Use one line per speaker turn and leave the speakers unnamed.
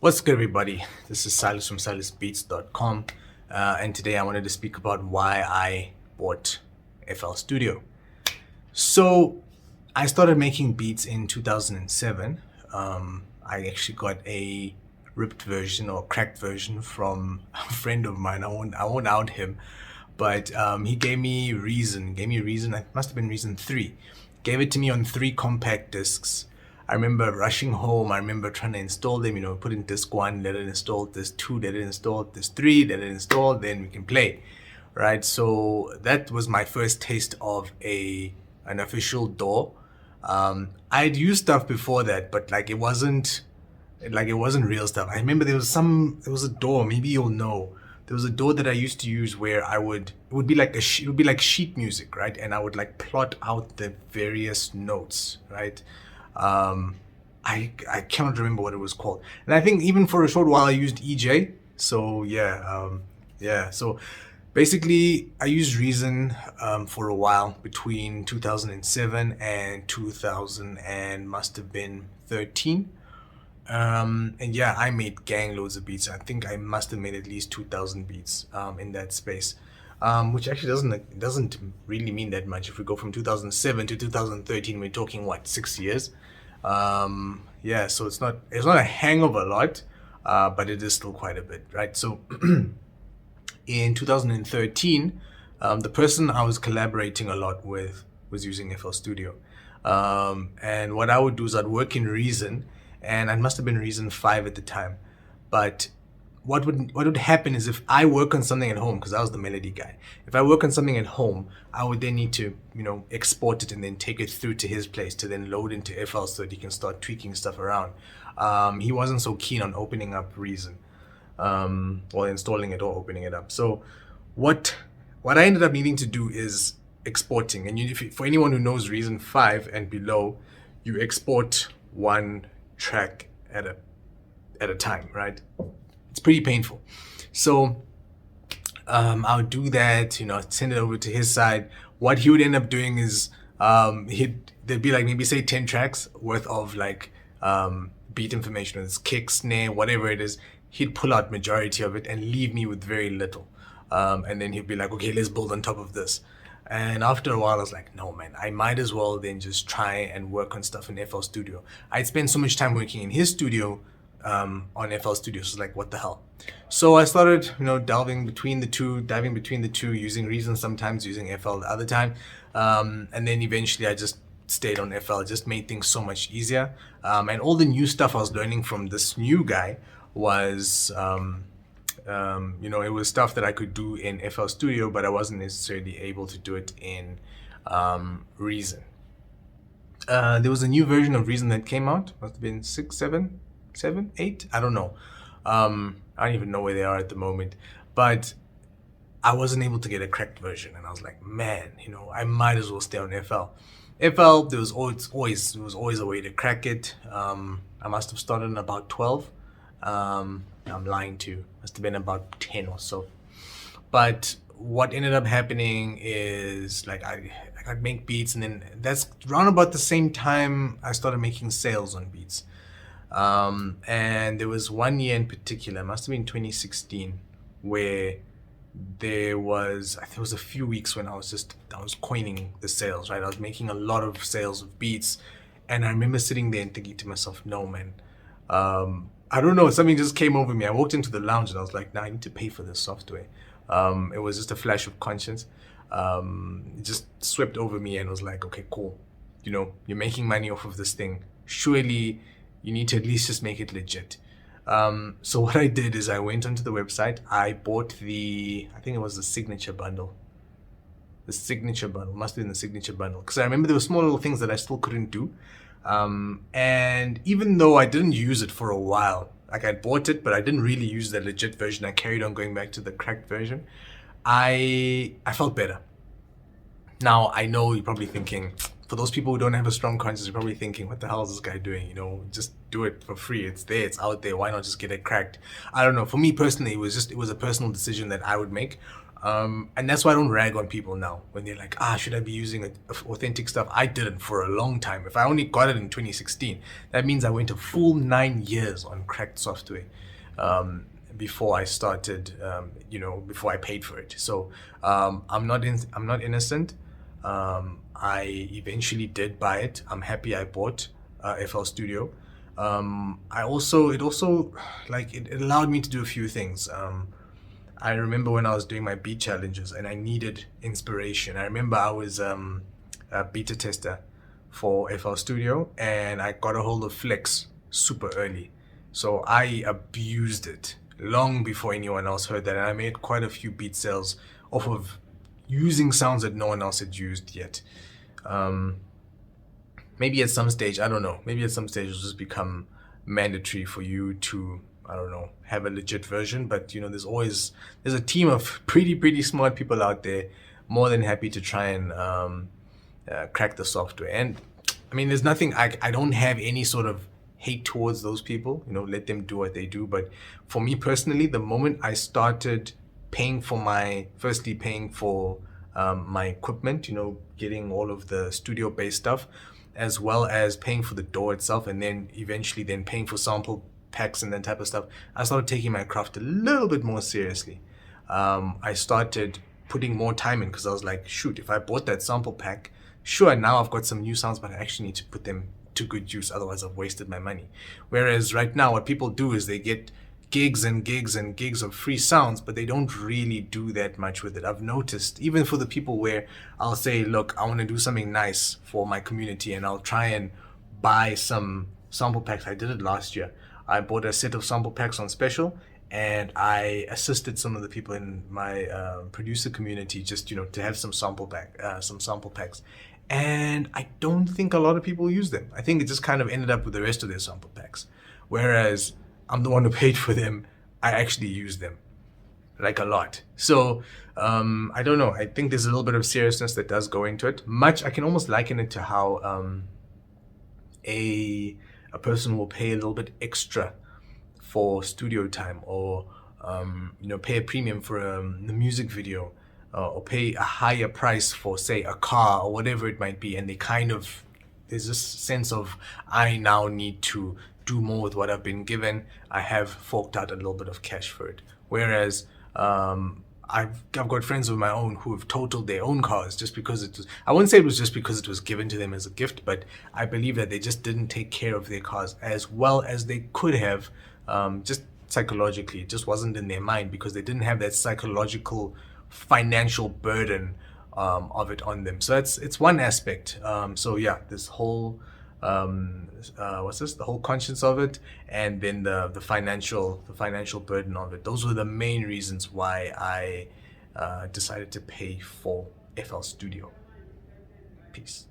What's good, everybody? This is Silas from silasbeats.com, and today I wanted to speak about why I bought FL Studio. So, I started making beats in 2007. I actually got a ripped version or cracked version from a friend of mine. I won't out him, but he gave me Reason. It must have been Reason 3. Gave it to me on 3 compact discs. I remember rushing home. I remember trying to install them, put in disc 1, let it install, disc 2, let it install, disc 3, let it install, then we can play, right? So that was my first taste of an official DAW. I'd used stuff before that, but it wasn't real stuff. I remember there was a DAW, maybe you'll know. There was a DAW that I used to use where it would be like sheet music, right? And I would plot out the various notes, right? I cannot remember what it was called, and I think even for a short while I used EJ. So yeah. So basically, I used Reason for a while between 2007 and 2000 and must have been 13. And yeah, I made gang loads of beats. I think I must have made at least 2,000 beats in that space. Which actually doesn't really mean that much. If we go from 2007 to 2013, we're talking what, 6 years? Yeah, so it's not a hang of a lot, but it is still quite a bit, right? So in 2013, the person I was collaborating a lot with was using FL Studio, and what I would do is I'd work in Reason, and I must have been Reason 5 at the time, but what would happen is if I work on something at home, because I was the melody guy, if I work on something at home, I would then need to export it and then take it through to his place to then load into FL so that he can start tweaking stuff around. He wasn't so keen on opening up Reason, or installing it or opening it up. So what I ended up needing to do is exporting. And for anyone who knows Reason 5 and below, you export one track at a time, right? It's pretty painful. So I would do that, send it over to his side. What he would end up doing is there'd be maybe say 10 tracks worth of beat information, it's kick, snare, whatever it is. He'd pull out majority of it and leave me with very little. And then he'd be like, okay, let's build on top of this. And after a while, I was like, no, man, I might as well then just try and work on stuff in FL Studio. I'd spent so much time working in his studio on FL Studio, so what the hell? So I started, diving between the two, using Reason sometimes, using FL the other time, and then eventually I just stayed on FL. It just made things so much easier, and all the new stuff I was learning from this new guy was, it was stuff that I could do in FL Studio, but I wasn't necessarily able to do it in Reason. There was a new version of Reason that came out, must have been 6, 7, 8, I don't know. I don't even know where they are at the moment, but I wasn't able to get a cracked version, and I was like, man, I might as well stay on FL. There was always a way to crack it. I must have started in about 12. I'm lying to you. Must have been about 10 or so. But what ended up happening is I'd make beats, and then that's around about the same time I started making sales on beats. And there was one year in particular, it must have been 2016, where there was a few weeks when I was coining the sales, right? I was making a lot of sales of beats, and I remember sitting there and thinking to myself, no, man, I don't know, something just came over me. I walked into the lounge and I was like, nah, I need to pay for this software. It was just a flash of conscience. It just swept over me and was like, okay, cool. You're making money off of this thing. Surely you need to at least just make it legit. So what I did is I went onto the website. I bought I think it was the signature bundle. The signature bundle, must have been the signature bundle. Because I remember there were small little things that I still couldn't do. And even though I didn't use it for a while, I bought it, but I didn't really use the legit version. I carried on going back to the cracked version. I felt better. Now, I know you're probably thinking, for those people who don't have a strong conscience, you're probably thinking, what the hell is this guy doing? Just do it for free. It's there, it's out there. Why not just get it cracked? I don't know. For me personally, it was a personal decision that I would make. And that's why I don't rag on people now when they're like, should I be using authentic stuff? I didn't for a long time. If I only got it in 2016, that means I went a full 9 years on cracked software before I started, before I paid for it. So I'm not innocent. I eventually did buy it. I'm happy I bought FL Studio. It also like it allowed me to do a few things. I remember when I was doing my beat challenges and I needed inspiration. I remember I was a beta tester for FL Studio and I got a hold of Flex super early. So I abused it long before anyone else heard that. And I made quite a few beat sales off of using sounds that no one else had used yet. Maybe at some stage, I don't know, maybe at some stage it'll just become mandatory for you to, I don't know, have a legit version. But there's a team of pretty smart people out there more than happy to try and crack the software. And I mean, there's nothing, I don't have any sort of hate towards those people, let them do what they do. But for me personally, the moment I started paying for my equipment, getting all of the studio based stuff, as well as paying for the DAW itself, and then eventually paying for sample packs and that type of stuff, I started taking my craft a little bit more seriously. I started putting more time in because I was like, shoot, if I bought that sample pack, sure, now I've got some new sounds, but I actually need to put them to good use, otherwise I've wasted my money. Whereas right now what people do is they get gigs and gigs and gigs of free sounds, but they don't really do that much with it. I've noticed, even for the people where I'll say, look, I want to do something nice for my community and I'll try and buy some sample packs. I did it last year. I bought a set of sample packs on special and I assisted some of the people in my producer community just to have some sample packs. And I don't think a lot of people use them. I think it just kind of ended up with the rest of their sample packs. Whereas I'm the one who paid for them. I actually use them like a lot. So I don't know. I think there's a little bit of seriousness that does go into it. I can almost liken it to how a person will pay a little bit extra for studio time, or pay a premium for the music video, or pay a higher price for, say, a car or whatever it might be, and there's this sense of, I now need to do more with what I've been given. I have forked out a little bit of cash for it. Whereas I've got friends of my own who have totaled their own cars just because I wouldn't say it was just because it was given to them as a gift, but I believe that they just didn't take care of their cars as well as they could have, just psychologically. It just wasn't in their mind because they didn't have that psychological financial burden of it on them. So it's one aspect. So yeah, this whole the whole conscience of it, and then the financial burden of it. Those were the main reasons why I decided to pay for FL Studio. Peace.